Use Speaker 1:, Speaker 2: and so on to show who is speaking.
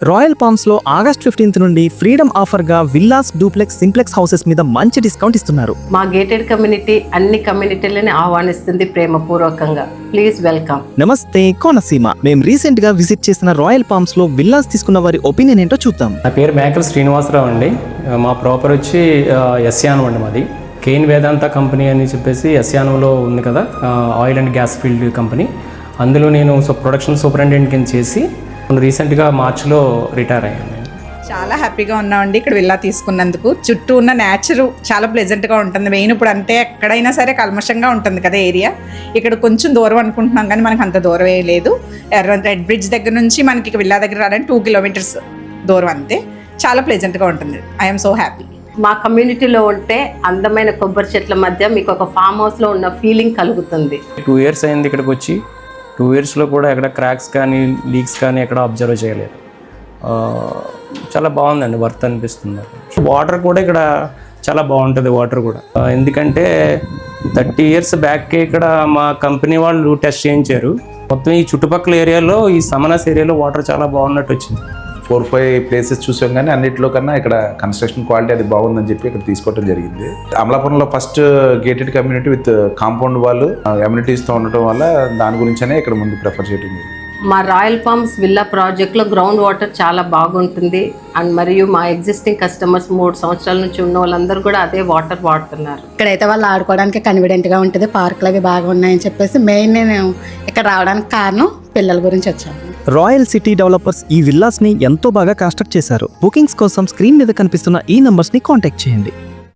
Speaker 1: Royal palms లో August 15 నుండి freedom offer గా విల్లాస్, డూప్లెక్స్, సింప్లెక్స్ హౌసెస్ మీద మంచి డిస్కౌంట్ ఇస్తున్నారు.
Speaker 2: మా గేటెడ్ కమ్యూనిటీ అన్ని కమ్యూనిటీలని ఆహ్వానిస్తుంది ప్రేమపూర్వకంగా. Please welcome.
Speaker 1: నమస్తే కోనసీమ. మేము రీసెంట్ గా విజిట్ చేసిన రాయల్ పామ్స్ లో విల్లాస్ తీసుకున్న వారి ఒపీనియన్ ఏంటో చూద్దాం.
Speaker 3: నా పేరు మేకల్ శ్రీనివాసరావు అండి. మా ప్రాపర్ వచ్చి ఎస్యానం అండి. మాది కేన్ వేదాంత కంపెనీ అని చెప్పేసి ఎస్యానంలో ఉంది కదా, oil and gas field company. అందులో నేను ప్రొడక్షన్ సూపరింటెండెంట్ కింద చేసి రీసెంట్గా మార్చిలో రిటైర్ అయ్యాను.
Speaker 4: చాలా హ్యాపీగా ఉన్నామండి ఇక్కడ విల్లా తీసుకున్నందుకు. చుట్టూ ఉన్న నేచర్ చాలా ప్లెజెంట్గా ఉంటుంది. మెయిన్ ఇప్పుడు అంటే ఎక్కడైనా సరే కల్మషంగా ఉంటుంది కదా ఏరియా. ఇక్కడ కొంచెం దూరం అనుకుంటున్నాం కానీ మనకు అంత దూరం ఏ లేదు. రెడ్ బ్రిడ్జ్ దగ్గర నుంచి మనకి విల్లా దగ్గర రావడానికి 2 కిలోమీటర్స్ దూరం అంతే. చాలా ప్లెజెంట్గా ఉంటుంది. I'm so happy.
Speaker 2: మా కమ్యూనిటీలో ఉంటే అందమైన కొబ్బరి చెట్ల మధ్య మీకు ఒక ఫామ్ హౌస్లో ఉన్న ఫీలింగ్ కలుగుతుంది.
Speaker 3: 2 ఇయర్స్ అయింది ఇక్కడికి వచ్చి. 2 ఇయర్స్లో కూడా ఎక్కడ క్రాక్స్ కానీ లీక్స్ కానీ ఎక్కడ అబ్జర్వ్ చేయలేదు. చాలా బాగుందండి, వర్త్ అనిపిస్తుంది. వాటర్ కూడా ఇక్కడ చాలా బాగుంటుంది. వాటర్ కూడా ఎందుకంటే 30 ఇయర్స్ బ్యాక్కే ఇక్కడ మా కంపెనీ వాళ్ళు టెస్ట్ చేయించారు. మొత్తం ఈ చుట్టుపక్కల ఏరియాలో, ఈ సమనస్ ఏరియాలో వాటర్ చాలా బాగున్నట్టు వచ్చింది.
Speaker 5: 4-5 ప్లేసెస్ చూసాం కానీ అన్నింటిలో కన్నా ఇక్కడ కన్స్ట్రక్షన్ క్వాలిటీ అది బాగుందని చెప్పి ఇక్కడ తీసుకోవడం జరిగింది. అమలాపురంలో first gated community with compound వాళ్ళు అమ్యూనిటీస్తో ఉండటం వల్ల దాని గురించనే ఇక్కడ ముందు ప్రిఫర్ చేయడం జరిగింది.
Speaker 2: మా రాయల్ పామ్స్ విల్లా ప్రాజెక్ట్లో గ్రౌండ్ వాటర్ చాలా బాగుంటుంది. అండ్ మరియు మా ఎగ్జిస్టింగ్ కస్టమర్స్ 3 సంవత్సరాల నుంచి ఉన్న వాళ్ళందరూ కూడా అదే వాటర్ వాడుతున్నారు.
Speaker 6: ఇక్కడైతే వాళ్ళు ఆడుకోవడానికి కన్వీనియంట్గా ఉంటుంది. పార్కులు అవి బాగా ఉన్నాయని చెప్పేసి మెయిన్ నేను ఇక్కడ రావడానికి కారణం పిల్లల గురించి వచ్చాను.
Speaker 1: రాయల్ సిటీ డెవలపర్స్ ఈ విల్లాస్ ని ఎంతో బాగా కన్స్ట్రక్ట్ చేశారు. బుకింగ్స్ కోసం స్క్రీన్ మీద కనిపిస్తున్న ఈ నంబర్స్ ని కాంటాక్ట్ చేయండి.